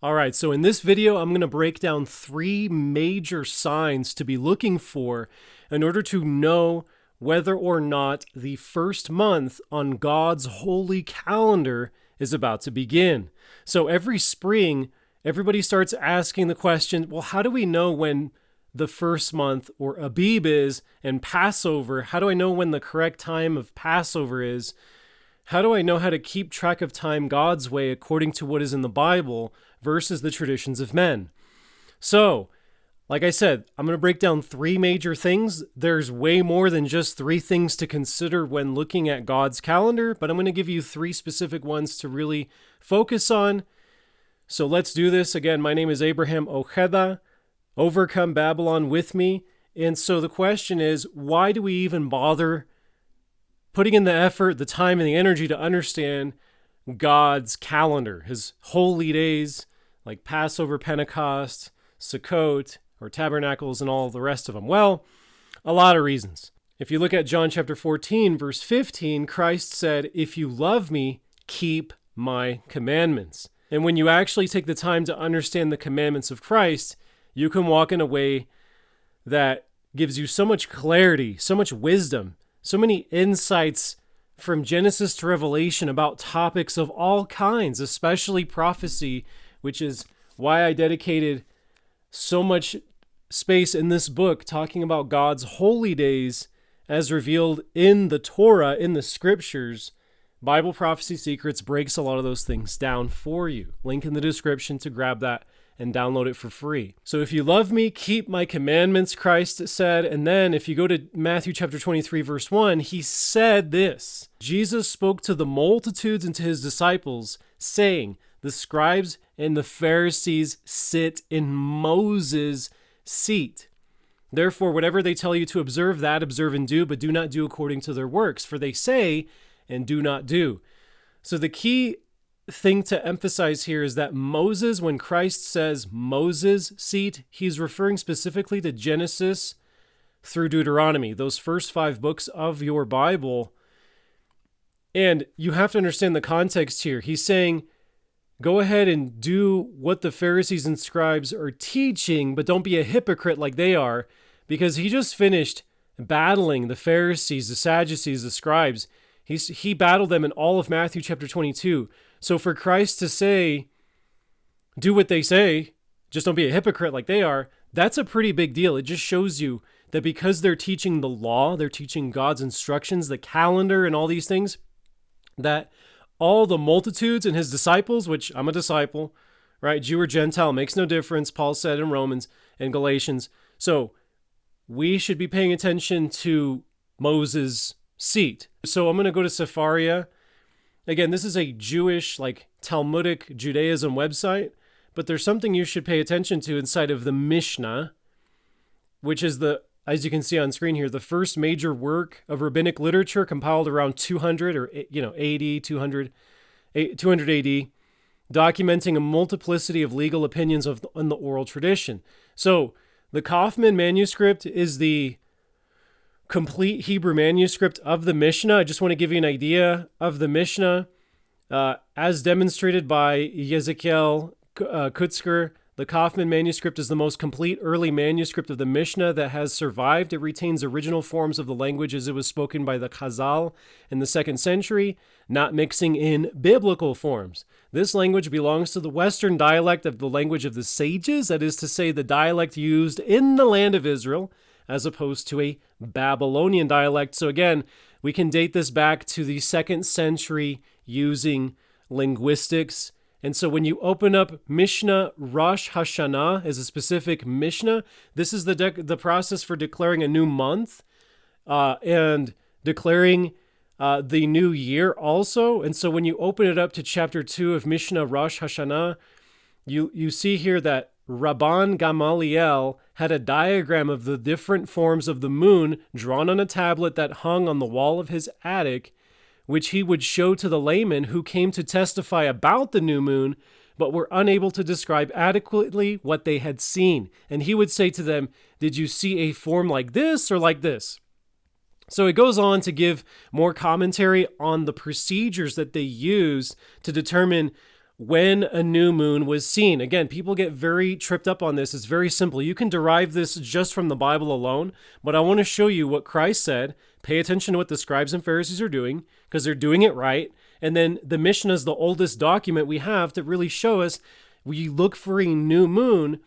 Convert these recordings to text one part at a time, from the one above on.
All right, so in this video, I'm going to break down 3 major signs to be looking for in order to know whether or not the first month on God's holy calendar is about to begin. So every spring, everybody starts asking the question, well, how do we know when the first month or Abib is and Passover? How do I know when the correct time of Passover is? How do I know how to keep track of time God's way according to what is in the Bible versus the traditions of men? So, like I said, I'm going to break down 3 major things. There's way more than just 3 things to consider when looking at God's calendar, but I'm going to give you 3 specific ones to really focus on. So let's do this. Again, my name is Abraham Ojeda. Overcome Babylon with me. And so the question is, why do we even bother putting in the effort, the time, and the energy to understand God's calendar, his holy days like Passover, Pentecost, Sukkot, or Tabernacles, and all the rest of them? Well, a lot of reasons. If you look at John chapter 14, verse 15, Christ said, "If you love me, keep my commandments." And when you actually take the time to understand the commandments of Christ, you can walk in a way that gives you so much clarity, so much wisdom, so many insights from Genesis to Revelation about topics of all kinds, especially prophecy, which is why I dedicated so much space in this book talking about God's holy days as revealed in the Torah, in the scriptures. Bible Prophecy Secrets breaks a lot of those things down for you. Link in the description to grab that and download it for free. So if you love me, keep my commandments, Christ said. And then if you go to Matthew chapter 23, verse 1, he said this: Jesus spoke to the multitudes and to his disciples, saying, "The scribes and the Pharisees sit in Moses' seat. Therefore, whatever they tell you to observe, that observe and do, but do not do according to their works, for they say and do not do." So the key thing to emphasize here is that Moses, when Christ says Moses' seat, he's referring specifically to Genesis through Deuteronomy, those first 5 books of your Bible. And you have to understand the context here. He's saying, go ahead and do what the Pharisees and scribes are teaching, but don't be a hypocrite like they are, because he just finished battling the Pharisees, the Sadducees, the scribes. He battled them in all of Matthew chapter 22. So for Christ to say, do what they say, just don't be a hypocrite like they are, that's a pretty big deal. It just shows you that because they're teaching the law, they're teaching God's instructions, the calendar and all these things, that all the multitudes and his disciples, which I'm a disciple, right? Jew or Gentile, makes no difference, Paul said in Romans and Galatians. So we should be paying attention to Moses' seat. So I'm going to go to Sepharia. Again, this is a Jewish, Talmudic Judaism website, but there's something you should pay attention to inside of the Mishnah, which is as you can see on screen here, the first major work of rabbinic literature compiled around 200 or 200 AD, documenting a multiplicity of legal opinions on the oral tradition. So the Kaufman manuscript is the complete Hebrew manuscript of the Mishnah. I just want to give you an idea of the Mishnah. As demonstrated by Yezekiel Kutzker, the Kaufman manuscript is the most complete early manuscript of the Mishnah that has survived. It retains original forms of the language as it was spoken by the Chazal in the 2nd century, not mixing in biblical forms. This language belongs to the Western dialect of the language of the sages, that is to say, the dialect used in the land of Israel, as opposed to a Babylonian dialect. So again, we can date this back to the 2nd century using linguistics. And so when you open up Mishnah Rosh Hashanah as a specific Mishnah, this is the process for declaring a new month and declaring the new year also. And so when you open it up to chapter 2 of Mishnah Rosh Hashanah, you see here that Rabban Gamaliel had a diagram of the different forms of the moon drawn on a tablet that hung on the wall of his attic, which he would show to the laymen who came to testify about the new moon, but were unable to describe adequately what they had seen. And he would say to them, "Did you see a form like this or like this?" So it goes on to give more commentary on the procedures that they used to determine when a new moon was seen. Again, people get very tripped up on this. It's very simple. You can derive this just from the Bible alone, but I want to show you what Christ said. Pay attention to what the scribes and Pharisees are doing, because they're doing it right. And then the Mishnah is the oldest document we have to really show us we look for a new moon,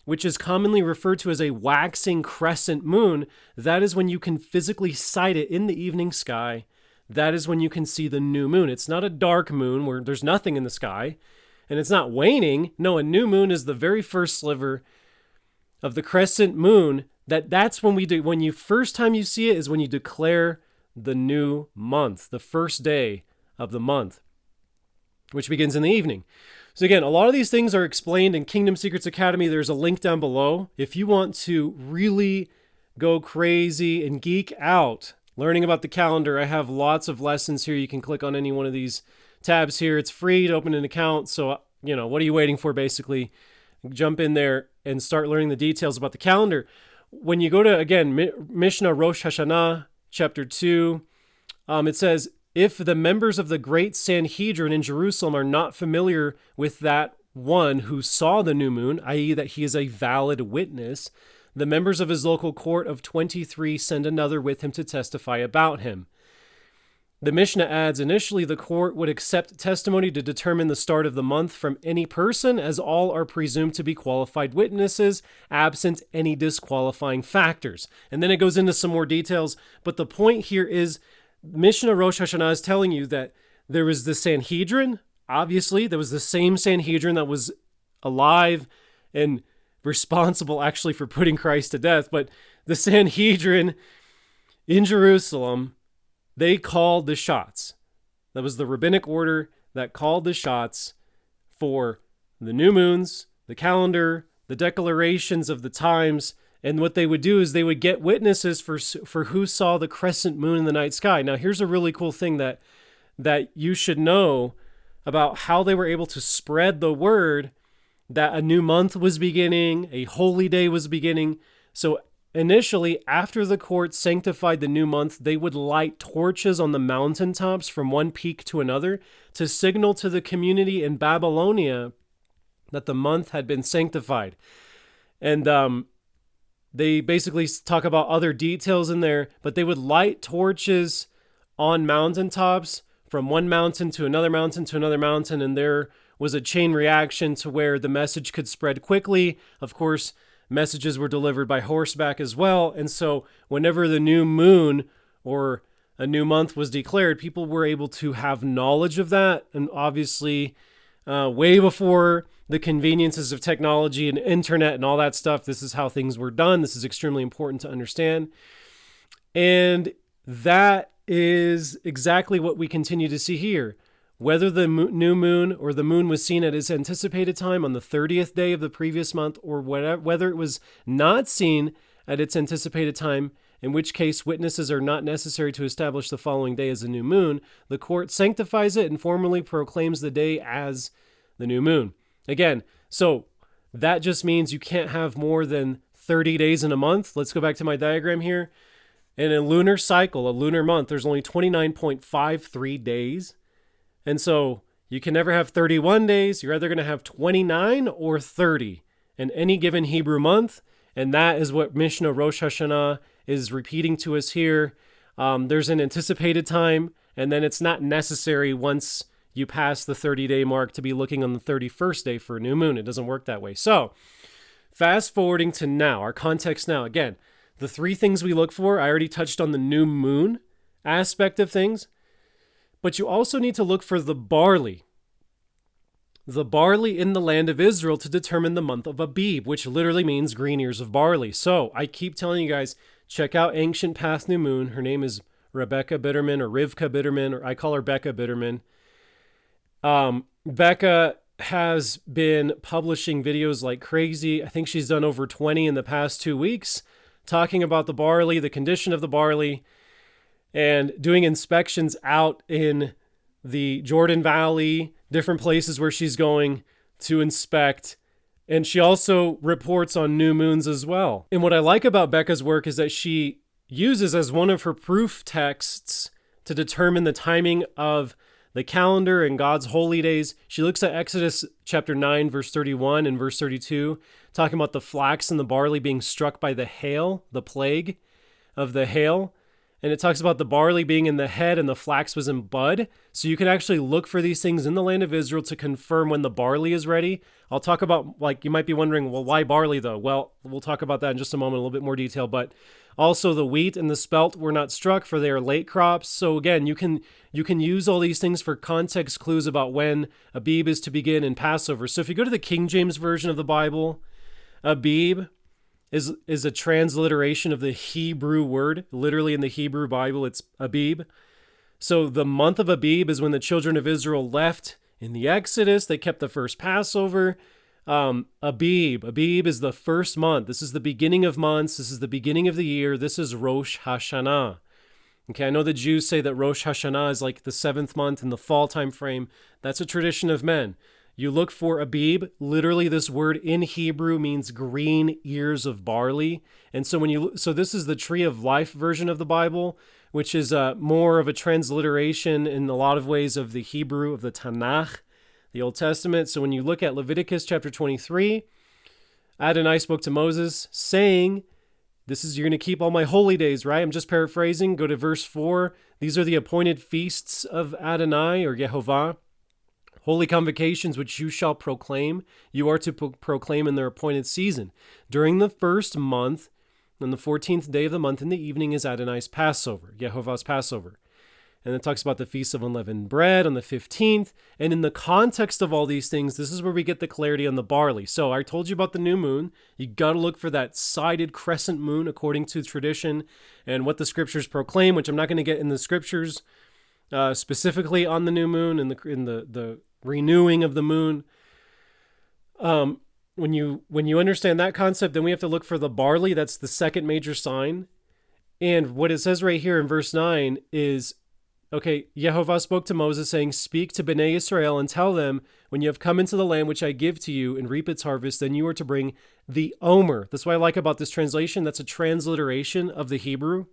which is commonly referred to as a waxing crescent moon. That is when you can physically sight it in the evening sky. That is when you can see the new moon. It's not a dark moon where there's nothing in the sky, and it's not waning. No, a new moon is the very first sliver of the crescent moon. That's when we do. When you first time you see it is when you declare the new month, the first day of the month, which begins in the evening. So again, a lot of these things are explained in Kingdom Secrets Academy. There's a link down below. If you want to really go crazy and geek out learning about the calendar, I have lots of lessons here. You can click on any one of these tabs here. It's free to open an account. So, what are you waiting for, basically? Jump in there and start learning the details about the calendar. When you go to, again, Mishnah Rosh Hashanah, chapter 2, it says, if the members of the great Sanhedrin in Jerusalem are not familiar with that one who saw the new moon, i.e. that he is a valid witness, the members of his local court of 23 send another with him to testify about him. The Mishnah adds, initially the court would accept testimony to determine the start of the month from any person, as all are presumed to be qualified witnesses, absent any disqualifying factors. And then it goes into some more details, but the point here is Mishnah Rosh Hashanah is telling you that there was the Sanhedrin. Obviously, there was the same Sanhedrin that was alive and responsible actually for putting Christ to death. But the Sanhedrin in Jerusalem, they called the shots. That was the rabbinic order that called the shots for the new moons, the calendar, the declarations of the times. And what they would do is they would get witnesses for who saw the crescent moon in the night sky. Now, here's a really cool thing that you should know about how they were able to spread the word that a new month was beginning, a holy day was beginning. So initially, after the court sanctified the new month, they would light torches on the mountaintops from one peak to another to signal to the community in Babylonia that the month had been sanctified. And they basically talk about other details in there, but they would light torches on mountaintops from one mountain to another mountain to another mountain, and there was a chain reaction to where the message could spread quickly. Of course, messages were delivered by horseback as well, and so whenever the new moon or a new month was declared, people were able to have knowledge of that, and obviously way before the conveniences of technology and internet and all that stuff, this is how things were done. This is extremely important to understand. And that is exactly what we continue to see here. Whether the new moon or the moon was seen at its anticipated time on the 30th day of the previous month, or whether it was not seen at its anticipated time, in which case witnesses are not necessary to establish the following day as a new moon, the court sanctifies it and formally proclaims the day as the new moon. Again, so that just means you can't have more than 30 days in a month. Let's go back to my diagram here. In a lunar cycle, a lunar month, there's only 29.53 days. And so you can never have 31 days. You're either going to have 29 or 30 in any given Hebrew month. And that is what Mishnah Rosh Hashanah is repeating to us here. There's an anticipated time, and then it's not necessary once you pass the 30-day mark to be looking on the 31st day for a new moon. It doesn't work that way. So fast forwarding to now, our context now. Again, the three things we look for, I already touched on the new moon aspect of things, but you also need to look for the barley in the land of Israel to determine the month of Abib, which literally means green ears of barley. So I keep telling you guys, check out Ancient Path New Moon. Her name is Rebecca Bitterman, or Rivka Bitterman, or I call her Becca Bitterman. Becca has been publishing videos like crazy. I think she's done over 20 in the past 2 weeks, talking about the barley, the condition of the barley, and doing inspections out in the Jordan Valley, different places where she's going to inspect. And she also reports on new moons as well. And what I like about Becca's work is that she uses as one of her proof texts to determine the timing of the calendar and God's holy days. She looks at Exodus chapter 9, verse 31 and verse 32, talking about the flax and the barley being struck by the hail, the plague of the hail. And it talks about the barley being in the head and the flax was in bud. So you can actually look for these things in the land of Israel to confirm when the barley is ready. I'll talk about, like, you might be wondering, well, why barley though? Well, we'll talk about that in just a moment, a little bit more detail. But also the wheat and the spelt were not struck, for they are late crops. So again, you can use all these things for context clues about when Abib is to begin in Passover. So if you go to the King James Version of the Bible, Abib is a transliteration of the Hebrew word. Literally in the Hebrew Bible, it's Abib. So the month of Abib is when the children of Israel left in the Exodus. They kept the first Passover. Abib is the first month. This is the beginning of months. This is the beginning of the year. This is Rosh Hashanah. Okay, I know the Jews say that Rosh Hashanah is like the 7th month in the fall time frame. That's a tradition of men. You look for Abib. Literally, this word in Hebrew means green ears of barley. And so so this is the Tree of Life version of the Bible, which is more of a transliteration in a lot of ways of the Hebrew of the Tanakh, the Old Testament. So when you look at Leviticus chapter 23, Adonai spoke to Moses saying, you're going to keep all my holy days, right? I'm just paraphrasing. Go to verse 4. These are the appointed feasts of Adonai or Yehovah. Holy convocations which you shall proclaim. You are to proclaim in their appointed season. During the first month, on the 14th day of the month in the evening is Adonai's Passover, Yehovah's Passover. And it talks about the Feast of Unleavened Bread on the 15th. And in the context of all these things, this is where we get the clarity on the barley. So I told you about the new moon. You got to look for that sided crescent moon according to tradition and what the scriptures proclaim, which I'm not going to get in the scriptures specifically on the new moon and the renewing of the moon. When you understand that concept, then we have to look for the barley. That's the second major sign. And what it says right here in verse 9 is, okay, Yehovah spoke to Moses saying, speak to Bnei Israel and tell them, when you have come into the land which I give to you and reap its harvest, then you are to bring the omer. That's what I like about this translation. That's a transliteration of the Hebrew,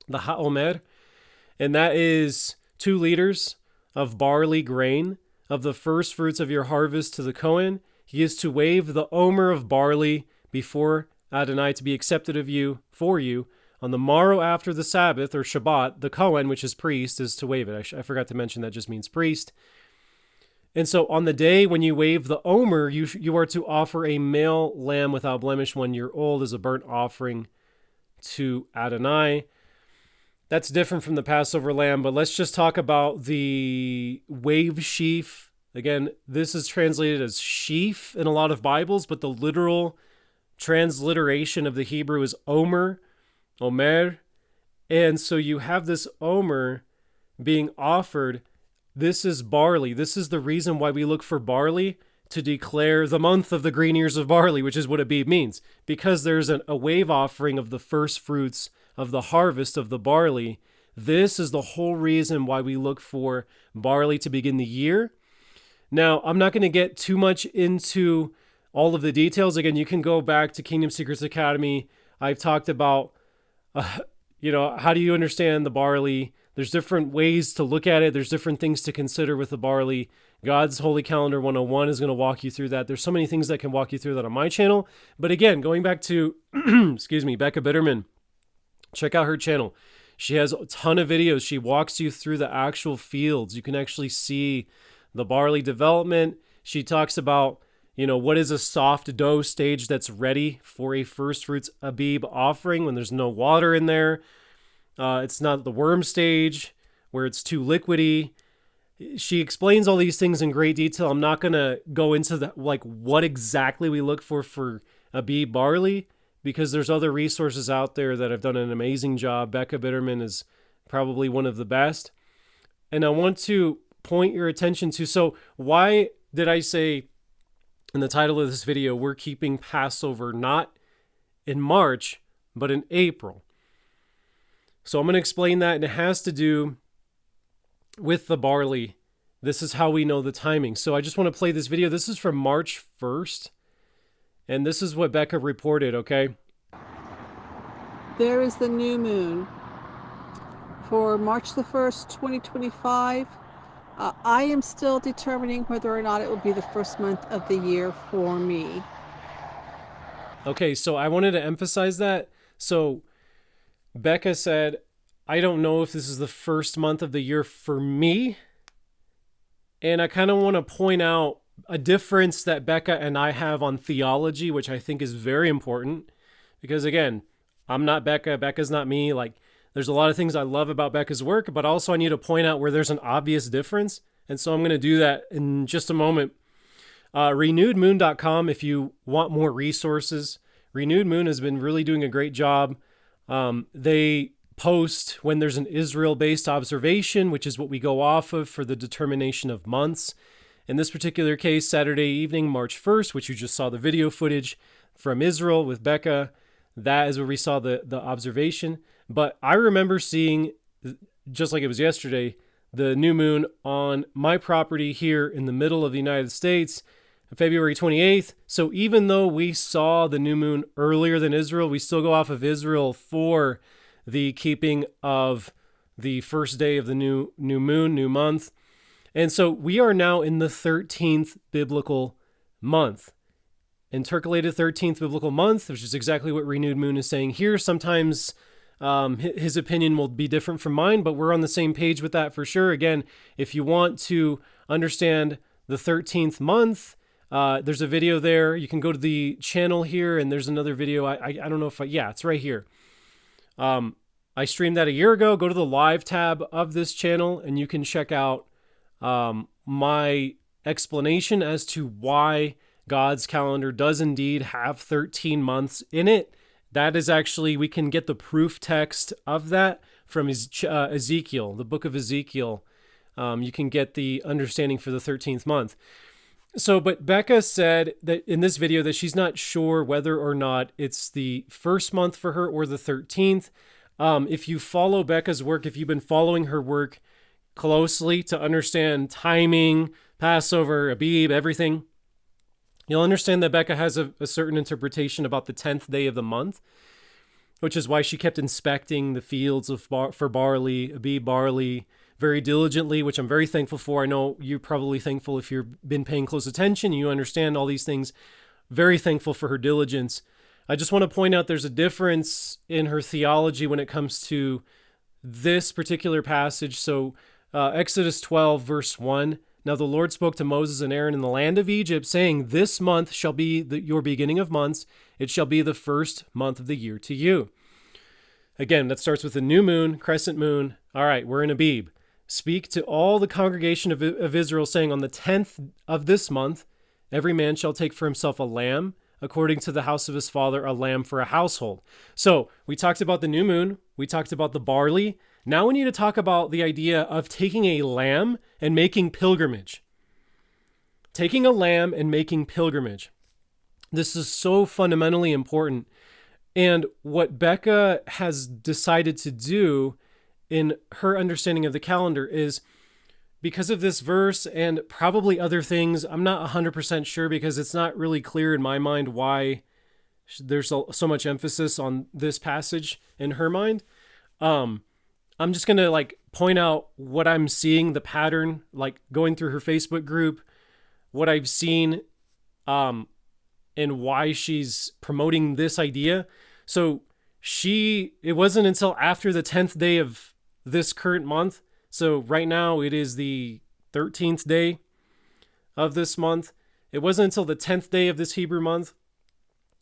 the ha'omer. And that is 2 liters of barley grain of the first fruits of your harvest to the Cohen. He is to wave the omer of barley before Adonai to be accepted of you, for you. On the morrow after the Sabbath, or Shabbat, the Cohen, which is priest, is to wave it. I forgot to mention that just means priest. And so on the day when you wave the omer, you are to offer a male lamb without blemish 1 year old as a burnt offering to Adonai. That's different from the Passover lamb, but let's just talk about the wave sheaf. Again, this is translated as sheaf in a lot of Bibles, but the literal transliteration of the Hebrew is omer. And so you have this omer being offered. This is barley. This is the reason why we look for barley, to declare the month of the green ears of barley, which is what Abib means, because there's a wave offering of the first fruits of the harvest of the barley. This is the whole reason why we look for barley to begin the year. Now, I'm not going to get too much into all of the details. Again, you can go back to Kingdom Secrets Academy. I've talked about, how do you understand the barley? There's different ways to look at it. There's different things to consider with the barley. God's Holy Calendar 101 is going to walk you through that. There's so many things that can walk you through that on my channel. But again, going back to, Becca Bitterman, check out her channel. She has a ton of videos. She walks you through the actual fields. You can actually see the barley development. She talks about, what is a soft dough stage that's ready for a first fruits Abib offering when there's no water in there. It's not the worm stage where it's too liquidy. She explains all these things in great detail. I'm not going to go into what exactly we look for Abib barley, because there's other resources out there that have done an amazing job. Becca Bitterman is probably one of the best. And I want to point your attention to, so why did I say in the title of this video, we're keeping Passover not in March, but in April? So I'm going to explain that, and it has to do with the barley. This is how we know the timing. So I just want to play this video. This is from March 1st. And this is what Becca reported, okay? There is the new moon for March the 1st, 2025. I am still determining whether or not it will be the first month of the year for me. Okay, so I wanted to emphasize that. So Becca said, I don't know if this is the first month of the year for me. And I kind of want to point out a difference that Becca and I have on theology, which I think is very important. Because again, I'm not Becca, Becca's not me. Like, there's a lot of things I love about Becca's work, but also I need to point out where there's an obvious difference. And so I'm going to do that in just a moment. Renewedmoon.com, if you want more resources. Renewed Moon has been really doing a great job. They post when there's an Israel-based observation, which is what we go off of for the determination of months. In this particular case, Saturday evening, March 1st, which you just saw the video footage from Israel with Becca, that is where we saw the observation. But I remember seeing, just like it was yesterday, the new moon on my property here in the middle of the United States, February 28th. So even though we saw the new moon earlier than Israel, we still go off of Israel for the keeping of the first day of the new moon, new month. And so we are now in the 13th biblical month. Intercalated 13th biblical month, which is exactly what Renewed Moon is saying here. Sometimes his opinion will be different from mine, but we're on the same page with that for sure. Again, if you want to understand the 13th month, there's a video there. You can go to the channel here, and there's another video. I don't know if it's right here. I streamed that a year ago. Go to the live tab of this channel, and you can check out my explanation as to why God's calendar does indeed have 13 months in it. That is actually, we can get the proof text of that from Ezekiel, the book of Ezekiel. You can get the understanding for the 13th month. So, but Becca said that in this video that she's not sure whether or not it's the first month for her or the 13th. If you follow Becca's work, if you've been following her work closely to understand timing, Passover, Abib, everything, you'll understand that Becca has a certain interpretation about the 10th day of the month, which is why she kept inspecting the fields for barley, Abib barley, very diligently, which I'm very thankful for. I know you're probably thankful if you've been paying close attention, you understand all these things. Very thankful for her diligence. I just want to point out there's a difference in her theology when it comes to this particular passage. So Exodus 12, verse 1. Now the Lord spoke to Moses and Aaron in the land of Egypt, saying, this month shall be your beginning of months. It shall be the first month of the year to you. Again, that starts with the new moon, crescent moon. All right, we're in Abib. Speak to all the congregation of Israel, saying, on the 10th of this month, every man shall take for himself a lamb, according to the house of his father, a lamb for a household. So we talked about the new moon. We talked about the barley. Now we need to talk about the idea of taking a lamb and making pilgrimage. Taking a lamb and making pilgrimage. This is so fundamentally important. And what Becca has decided to do in her understanding of the calendar is, because of this verse and probably other things, I'm not 100% sure because it's not really clear in my mind why there's so much emphasis on this passage in her mind. I'm just going to point out what I'm seeing, the pattern, going through her Facebook group, what I've seen, and why she's promoting this idea. So it wasn't until after the 10th day of this current month. So right now it is the 13th day of this month. It wasn't until the 10th day of this Hebrew month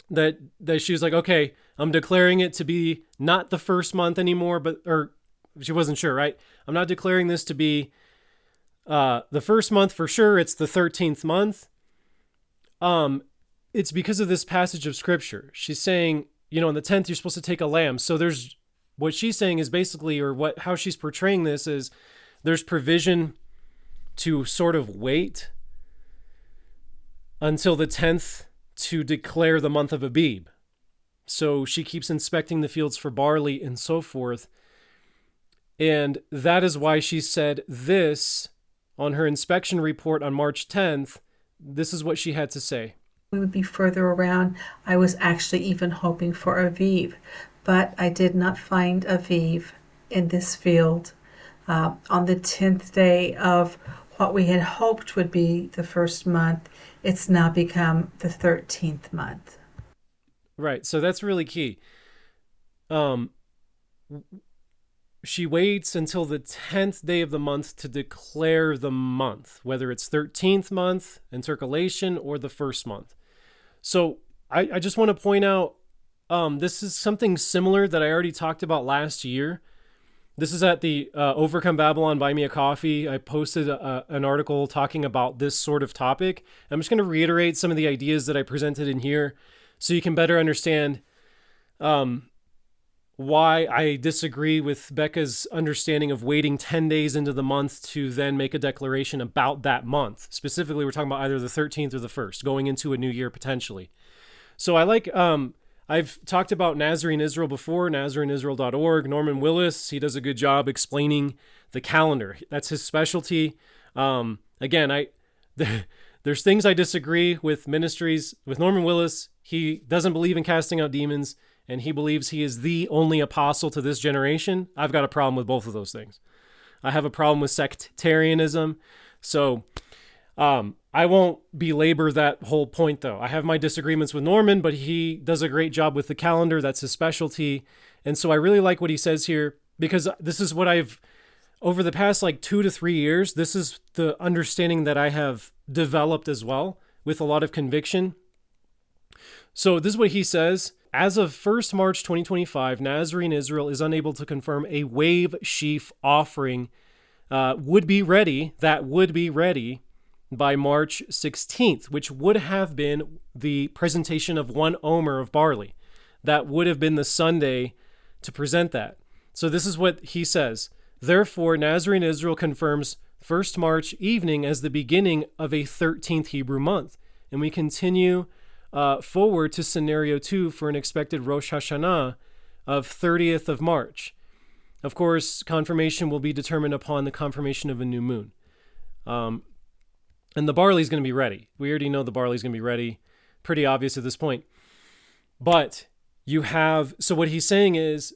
that she was like, okay, I'm declaring it to be not the first month anymore, or she wasn't sure, right? I'm not declaring this to be the first month for sure. It's the 13th month. It's because of this passage of scripture. She's saying, on the 10th, you're supposed to take a lamb. So what she's saying is basically, how she's portraying this is there's provision to sort of wait until the 10th to declare the month of Abib. So she keeps inspecting the fields for barley and so forth. And that is why she said this on her inspection report on March 10th. This is what she had to say. We would be further around. I was actually even hoping for Aviv, but I did not find Aviv in this field. On the 10th day of what we had hoped would be the first month, it's now become the 13th month. Right. So that's really key. Um, she waits until the 10th day of the month to declare the month, whether it's 13th month, intercalation, or the first month. So I just want to point out, this is something similar that I already talked about last year. This is at the Overcome Babylon Buy Me a Coffee. I posted an article talking about this sort of topic. I'm just going to reiterate some of the ideas that I presented in here so you can better understand why I disagree with Becca's understanding of waiting 10 days into the month to then make a declaration about that month. Specifically, we're talking about either the 13th or the 1st, going into a new year potentially. So I like, I've talked about Nazarene Israel before, NazareneIsrael.org. Norman Willis, he does a good job explaining the calendar. That's his specialty. Again, there's things I disagree with ministries. With Norman Willis, he doesn't believe in casting out demons, and he believes he is the only apostle to this generation. I've got a problem with both of those things. I have a problem with sectarianism. So I won't belabor that whole point, though. I have my disagreements with Norman, but he does a great job with the calendar. That's his specialty. And so I really like what he says here, because this is what I've, over the past like 2 to 3 years, this is the understanding that I have developed as well with a lot of conviction. So this is what he says. As of 1st March 2025, Nazarene Israel is unable to confirm a wave sheaf offering would be ready by March 16th, which would have been the presentation of 1 omer of barley. That would have been the Sunday to present that. So this is what he says. Therefore, Nazarene Israel confirms 1st March evening as the beginning of a 13th Hebrew month. And we continue forward to scenario 2 for an expected Rosh Hashanah of 30th of March. Of course, confirmation will be determined upon the confirmation of a new moon. And the barley's going to be ready. We already know the barley's going to be ready. Pretty obvious at this point. But you have, so what he's saying is,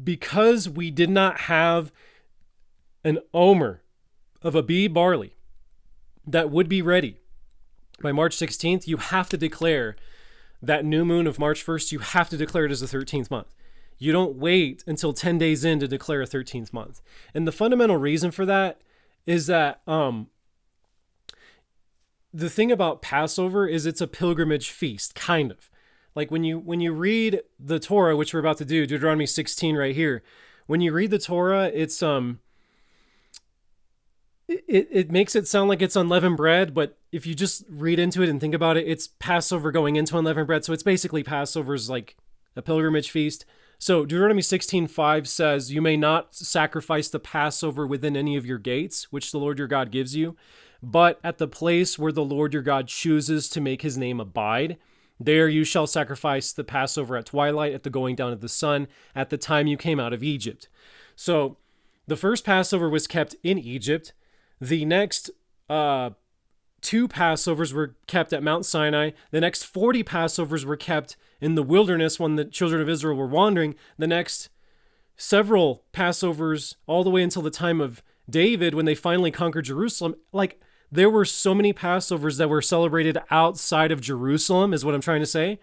because we did not have an omer of Abib barley that would be ready by March 16th, you have to declare that new moon of March 1st, you have to declare it as the 13th month. You don't wait until 10 days in to declare a 13th month. And the fundamental reason for that is that the thing about Passover is it's a pilgrimage feast, kind of. Like when you read the Torah, which we're about to do, Deuteronomy 16 right here, when you read the Torah, it's it makes it sound like it's unleavened bread, but if you just read into it and think about it, it's Passover going into unleavened bread. So it's basically Passover's like a pilgrimage feast. So Deuteronomy 16:5 says, "You may not sacrifice the Passover within any of your gates, which the Lord your God gives you, but at the place where the Lord your God chooses to make his name abide. There you shall sacrifice the Passover at twilight, at the going down of the sun, at the time you came out of Egypt." So the first Passover was kept in Egypt. The next 2 Passovers were kept at Mount Sinai. The next 40 Passovers were kept in the wilderness when the children of Israel were wandering. The next several Passovers, all the way until the time of David, when they finally conquered Jerusalem, like there were so many Passovers that were celebrated outside of Jerusalem, is what I'm trying to say.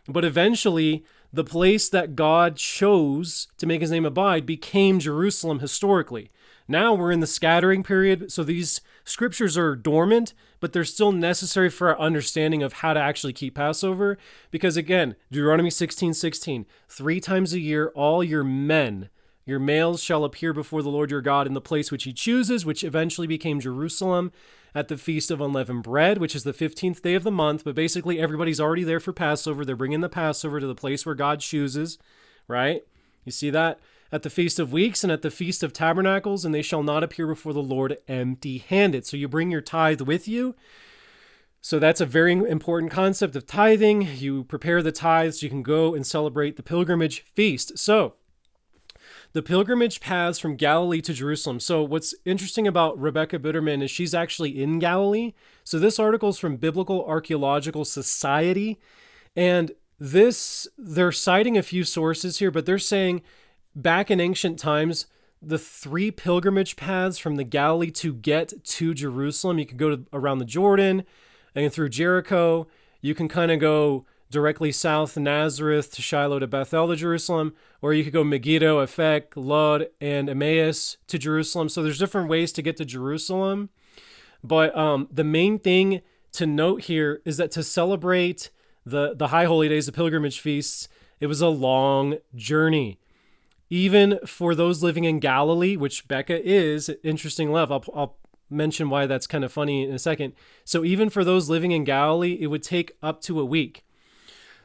But eventually, the place that God chose to make his name abide became Jerusalem historically. Now we're in the scattering period, so these scriptures are dormant, but they're still necessary for our understanding of how to actually keep Passover. Because again, Deuteronomy 16:16, 3 times a year, all your men, your males shall appear before the Lord your God in the place which he chooses, which eventually became Jerusalem, at the Feast of Unleavened Bread, which is the 15th day of the month. But basically everybody's already there for Passover. They're bringing the Passover to the place where God chooses, right? You see that? At the Feast of Weeks and at the Feast of Tabernacles, and they shall not appear before the Lord empty-handed. So you bring your tithe with you. So that's a very important concept of tithing. You prepare the tithes so you can go and celebrate the pilgrimage feast. So the pilgrimage paths from Galilee to Jerusalem. So what's interesting about Rebecca Bitterman is she's actually in Galilee. So this article is from Biblical Archaeological Society. And they're citing a few sources here, but they're saying back in ancient times, the three pilgrimage paths from the Galilee to get to Jerusalem. You could go around the Jordan and through Jericho. You can kind of go directly south Nazareth to Shiloh to Bethel to Jerusalem, or you could go Megiddo, Aphek, Lod, and Emmaus to Jerusalem. So there's different ways to get to Jerusalem. But the main thing to note here is that to celebrate the High Holy Days, the pilgrimage feasts, it was a long journey. Even for those living in Galilee, which Becca is, interesting enough, I'll mention why that's kind of funny in a second. So even for those living in Galilee, it would take up to a week.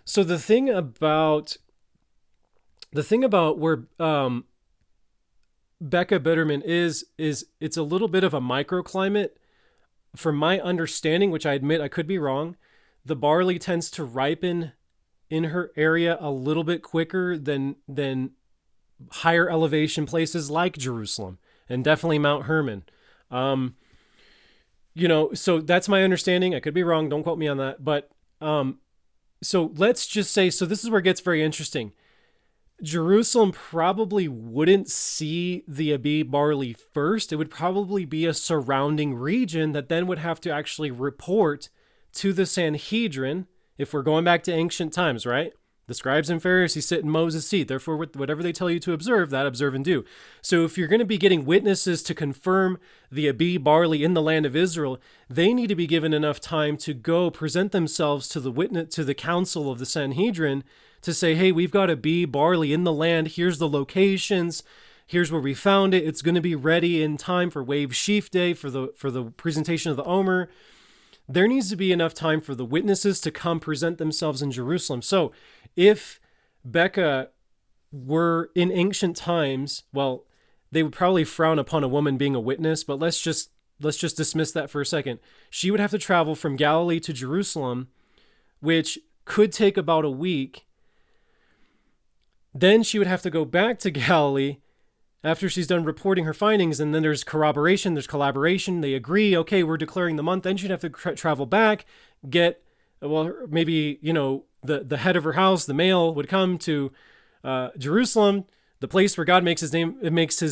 So the thing about where Becca Bitterman is it's a little bit of a microclimate. From my understanding, which I admit I could be wrong, the barley tends to ripen in her area a little bit quicker than higher elevation places like Jerusalem and definitely Mount Hermon. So that's my understanding. I could be wrong. Don't quote me on that. But so let's just say, so this is where it gets very interesting. Jerusalem probably wouldn't see the Abib barley first. It would probably be a surrounding region that then would have to actually report to the Sanhedrin, if we're going back to ancient times, right? The scribes and Pharisees sit in Moses' seat. Therefore, whatever they tell you to observe, that observe and do. So if you're going to be getting witnesses to confirm the Abib barley in the land of Israel, they need to be given enough time to go present themselves to the council of the Sanhedrin to say, hey, we've got Abib barley in the land. Here's the locations. Here's where we found it. It's going to be ready in time for Wave Sheaf Day for the presentation of the Omer. There needs to be enough time for the witnesses to come present themselves in Jerusalem. So if Becca were in ancient times, well, they would probably frown upon a woman being a witness, but let's just dismiss that for a second. She would have to travel from Galilee to Jerusalem, which could take about a week. Then she would have to go back to Galilee after she's done reporting her findings, and then there's corroboration, there's collaboration. They agree, okay, we're declaring the month. Then she'd have to travel back, maybe, the head of her house, the male, would come to Jerusalem, the place where God makes his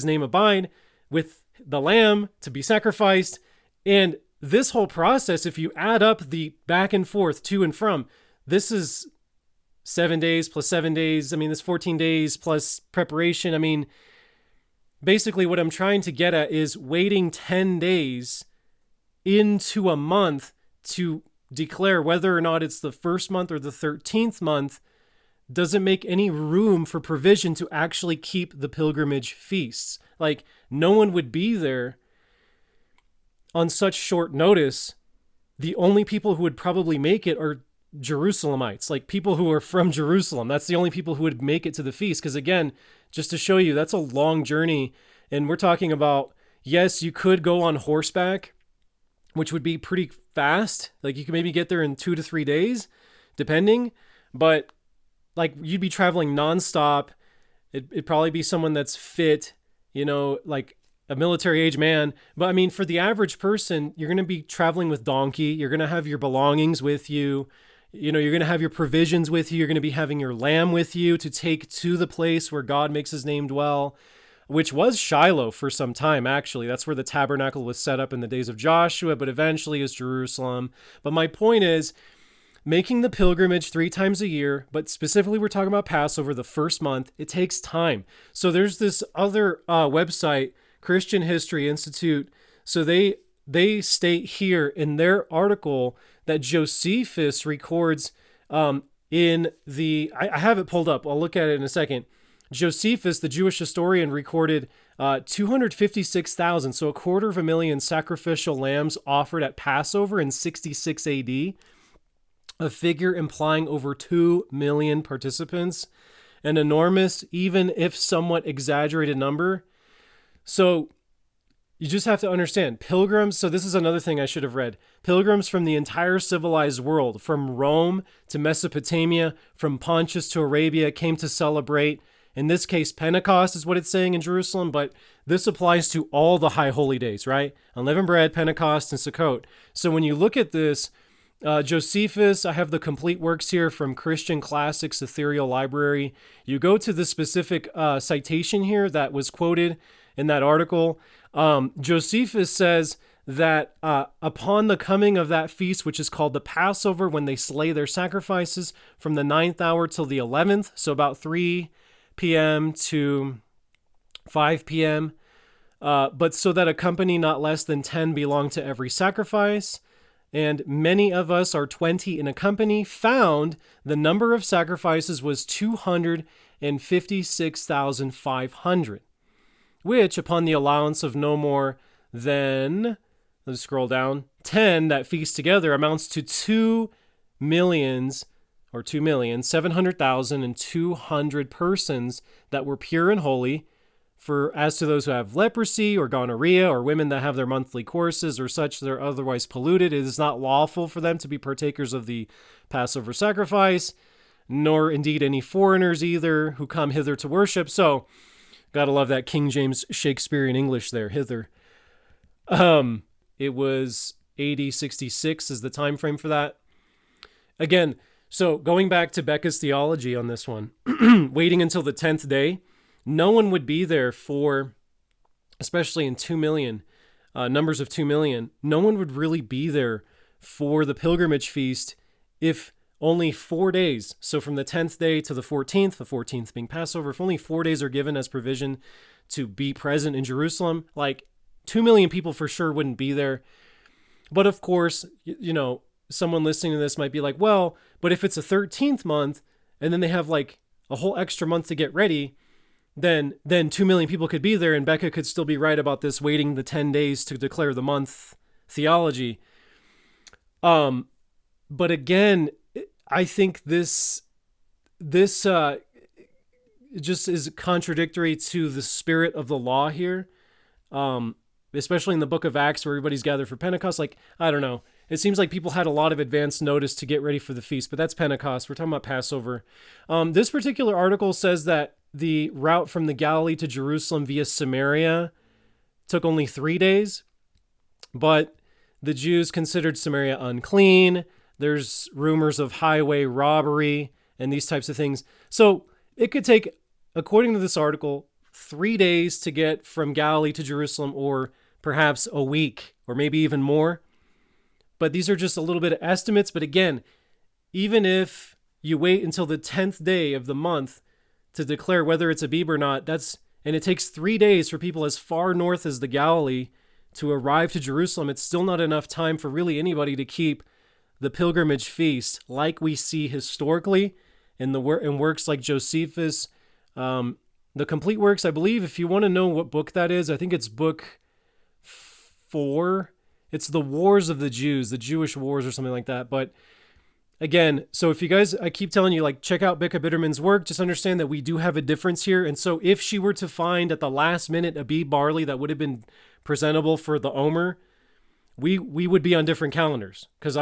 name abide, with the lamb to be sacrificed. And this whole process, if you add up the back and forth, to and from, this is 7 days plus 7 days. I mean, this 14 days plus preparation. I mean, basically what I'm trying to get at is waiting 10 days into a month to declare whether or not it's the first month or the 13th month doesn't make any room for provision to actually keep the pilgrimage feasts. Like, no one would be there on such short notice. The only people who would probably make it are Jerusalemites, like people who are from Jerusalem. That's the only people who would make it to the feast. Because again, just to show you, that's a long journey. And we're talking about, yes, you could go on horseback, which would be pretty fast. Like you could maybe get there in 2 to 3 days, depending. But like you'd be traveling nonstop. It'd probably be someone that's fit, like a military age man. But I mean, for the average person, you're going to be traveling with donkey. You're going to have your belongings with you. You're going to have your provisions with you. You're going to be having your lamb with you to take to the place where God makes his name dwell, which was Shiloh for some time, actually. That's where the tabernacle was set up in the days of Joshua, but eventually is Jerusalem. But my point is, making the pilgrimage 3 times a year, but specifically we're talking about Passover, the first month, it takes time. So there's this other website, Christian History Institute. So they state here in their article that Josephus records in the... I have it pulled up. I'll look at it in a second. Josephus, the Jewish historian, recorded 256,000, so 250,000 sacrificial lambs offered at Passover in 66 AD, a figure implying over 2 million participants, an enormous, even if somewhat exaggerated number. So you just have to understand, pilgrims, so this is another thing I should have read, pilgrims from the entire civilized world, from Rome to Mesopotamia, from Pontus to Arabia, came to celebrate. In this case, Pentecost is what it's saying in Jerusalem, but this applies to all the high holy days, right? Unleavened bread, Pentecost, and Sukkot. So when you look at this, Josephus, I have the complete works here from Christian Classics Ethereal Library. You go to the specific citation here that was quoted, in that article. Josephus says that upon the coming of that feast, which is called the Passover, when they slay their sacrifices from the 9th hour till the 11th, so about 3 p.m. to 5 p.m., but so that a company not less than 10 belong to every sacrifice, and many of us are 20 in a company, found the number of sacrifices was 256,500, which upon the allowance of no more than, let's scroll down, 10 that feast together amounts to 2,700,200 persons that were pure and holy. For as to those who have leprosy or gonorrhea or women that have their monthly courses or such that are otherwise polluted, it is not lawful for them to be partakers of the Passover sacrifice, nor indeed any foreigners either who come hither to worship. So, gotta love that King James Shakespearean English there, hither. It was AD 66 is the time frame for that. Again, so going back to Becca's theology on this one, waiting until the 10th day, no one would be there for, especially in 2 million, numbers of 2 million, no one would really be there for the pilgrimage feast if only 4 days, so from the 10th day to the 14th being Passover, if only 4 days are given as provision to be present in Jerusalem, like 2 million people for sure wouldn't be there. But of course, you know, someone listening to this might be like, well, but if it's a 13th month and then they have like a whole extra month to get ready, then 2 million people could be there, and Becca could still be right about this waiting the 10 days to declare the month theology. But again, I think this just is contradictory to the spirit of the law here, especially in the book of Acts where everybody's gathered for Pentecost. Like, I don't know. It seems like people had a lot of advance notice to get ready for the feast, but that's Pentecost. We're talking about Passover. This particular article says that the route from the Galilee to Jerusalem via Samaria took only 3 days, but the Jews considered Samaria unclean. There's rumors of highway robbery and these types of things. So it could take, according to this article, 3 days to get from Galilee to Jerusalem, or perhaps a week, or maybe even more. But these are just a little bit of estimates. But again, even if you wait until the 10th day of the month to declare whether it's Abib or not, and it takes 3 days for people as far north as the Galilee to arrive to Jerusalem, it's still not enough time for really anybody to keep the pilgrimage feast like we see historically in works like Josephus. The complete works, I believe, if you want to know what book that is, I think it's book 4. It's the Wars of the Jews, the Jewish Wars or something like that. But again, so if you guys, I keep telling you, like, check out Becca Bitterman's work, just understand that we do have a difference here. And so if she were to find at the last minute Abib Barley that would have been presentable for the Omer, we would be on different calendars. Because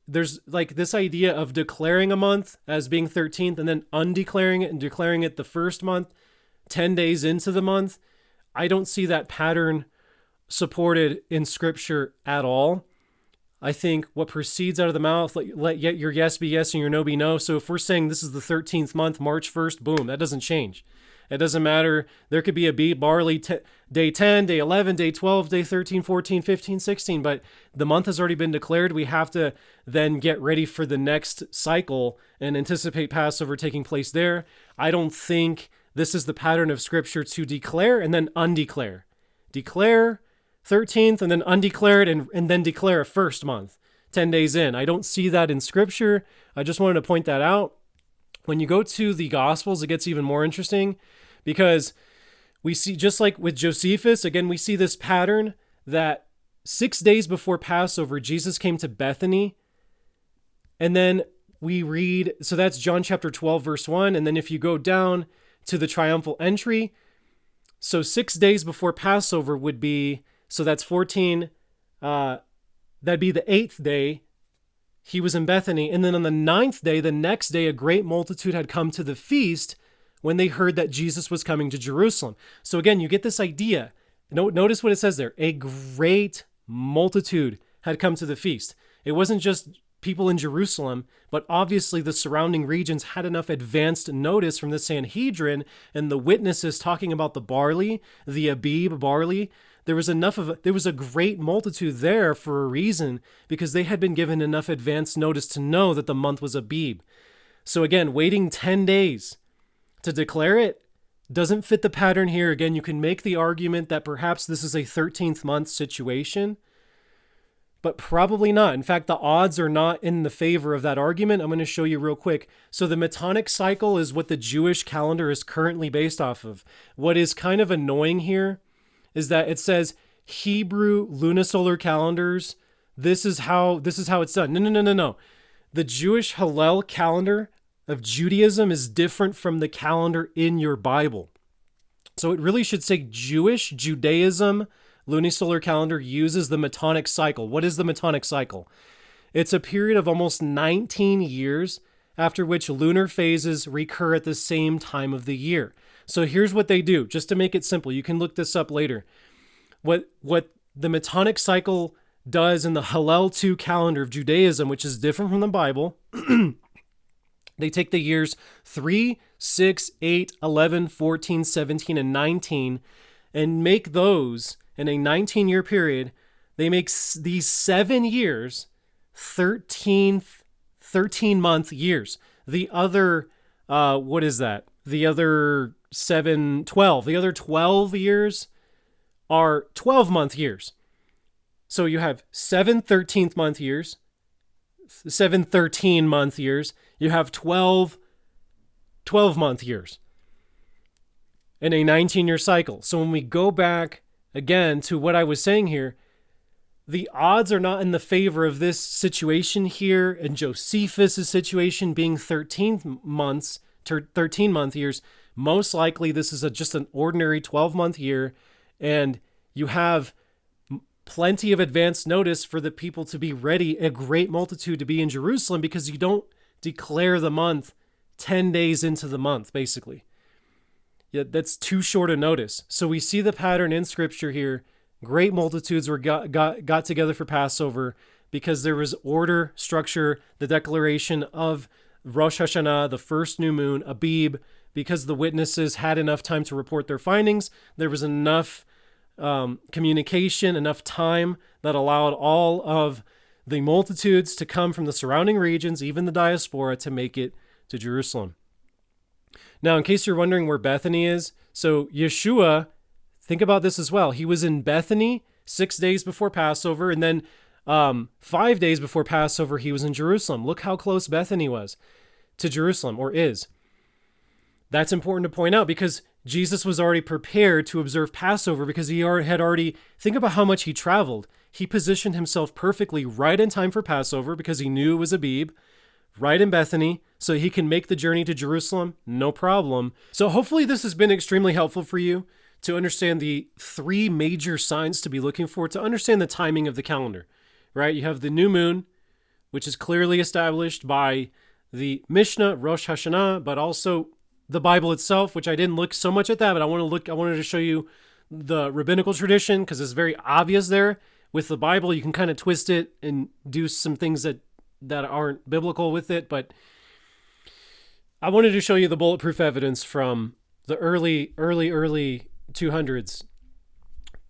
there's like this idea of declaring a month as being 13th and then undeclaring it and declaring it the first month, 10 days into the month. I don't see that pattern supported in scripture at all. I think what proceeds out of the mouth, let your yes be yes and your no be no. So if we're saying this is the 13th month, March 1st, boom, that doesn't change. It doesn't matter. There could be Abib Barley day 10, day 11, day 12, day 13, 14, 15, 16, but the month has already been declared. We have to then get ready for the next cycle and anticipate Passover taking place there. I don't think this is the pattern of scripture to declare and then undeclare. Declare 13th and then undeclare it and then declare a first month, 10 days in. I don't see that in scripture. I just wanted to point that out. When you go to the Gospels, it gets even more interesting because we see, just like with Josephus, again, we see this pattern that 6 days before Passover, Jesus came to Bethany. And then we read, so that's John chapter 12, verse 1. And then if you go down to the triumphal entry, so 6 days before Passover would be, so that's 14, that'd be the 8th day. He was in Bethany. And then on the 9th day, the next day, a great multitude had come to the feast when they heard that Jesus was coming to Jerusalem. So again, you get this idea. Notice what it says there. A great multitude had come to the feast. It wasn't just people in Jerusalem, but obviously the surrounding regions had enough advanced notice from the Sanhedrin and the witnesses talking about the barley, the Abib barley. There was a great multitude there for a reason, because they had been given enough advance notice to know that the month was Abib. So again, waiting 10 days to declare it doesn't fit the pattern here. Again, you can make the argument that perhaps this is a 13th month situation, but probably not. In fact, the odds are not in the favor of that argument. I'm going to show you real quick. So the Metonic cycle is what the Jewish calendar is currently based off of. What is kind of annoying here is that it says Hebrew lunisolar calendars. This is how it's done. No. The Jewish Hillel calendar of Judaism is different from the calendar in your Bible. So it really should say Judaism lunisolar calendar uses the Metonic cycle. What is the Metonic cycle? It's a period of almost 19 years after which lunar phases recur at the same time of the year. So here's what they do, just to make it simple. You can look this up later. What the Metonic cycle does in the Hillel 2 calendar of Judaism, which is different from the Bible, they take the years 3, 6, 8, 11, 14, 17, and 19 and make those in a 19-year period. They make these 7 years 13-month years. The other, what is that? The other 7, 12. The other 12 years are 12-month years. So you have 7 13th-month years, 7 13-month years. You have 12-month years in a 19-year cycle. So when we go back again to what I was saying here, the odds are not in the favor of this situation here and Josephus' situation being 13-month years. Most likely this is just an ordinary 12-month year, and you have plenty of advance notice for the people to be ready, a great multitude to be in Jerusalem, because you don't declare the month 10 days into the month, basically. Yeah, that's too short a notice. So we see the pattern in Scripture here. Great multitudes were got together for Passover because there was order, structure, the declaration of Rosh Hashanah, the first new moon, Abib, because the witnesses had enough time to report their findings. There was enough communication, enough time that allowed all of the multitudes to come from the surrounding regions, even the diaspora, to make it to Jerusalem. Now, in case you're wondering where Bethany is, so Yeshua, think about this as well. He was in Bethany 6 days before Passover, and then 5 days before Passover, he was in Jerusalem. Look how close Bethany was to Jerusalem, or is. That's important to point out because Jesus was already prepared to observe Passover because he had already, think about how much he traveled. He positioned himself perfectly right in time for Passover because he knew it was Abib, right in Bethany, so he can make the journey to Jerusalem, no problem. So hopefully this has been extremely helpful for you to understand the 3 major signs to be looking for, to understand the timing of the calendar, right? You have the new moon, which is clearly established by the Mishnah, Rosh Hashanah, but also the Bible itself, which I didn't look so much at that, but I wanted to show you the rabbinical tradition because it's very obvious there. With the Bible, you can kind of twist it and do some things that aren't biblical with it, but I wanted to show you the bulletproof evidence from the early 200s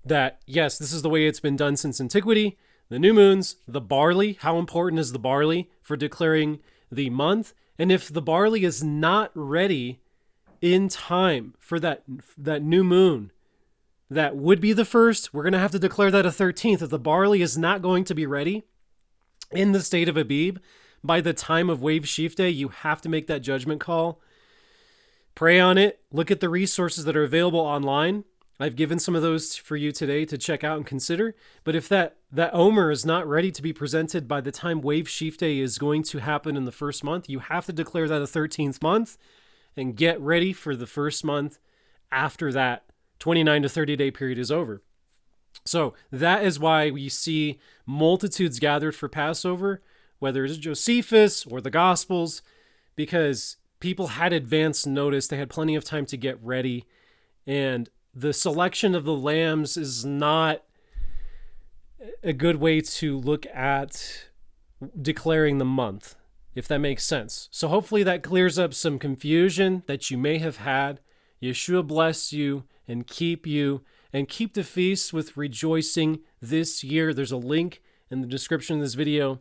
that, yes, this is the way it's been done since antiquity. The new moons, the barley, how important is the barley for declaring the month? And if the barley is not ready in time for that new moon, that would be the first, we're going to have to declare that a 13th. If the barley is not going to be ready in the state of Abib by the time of Wave Sheaf Day, you have to make that judgment call. Pray on it. Look at the resources that are available online. I've given some of those for you today to check out and consider. But if that Omer is not ready to be presented by the time Wave Sheaf Day is going to happen in the first month, you have to declare that a 13th month and get ready for the first month after that 29 to 30 day period is over. So that is why we see multitudes gathered for Passover, whether it's Josephus or the Gospels, because people had advance notice. They had plenty of time to get ready. And the selection of the lambs is not a good way to look at declaring the month, if that makes sense. So hopefully that clears up some confusion that you may have had. Yeshua bless you and keep the feast with rejoicing this year. There's a link in the description of this video.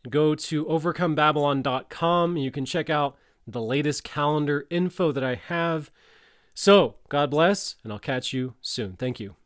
Go to overcomebabylon.com. You can check out the latest calendar info that I have. So, God bless, and I'll catch you soon. Thank you.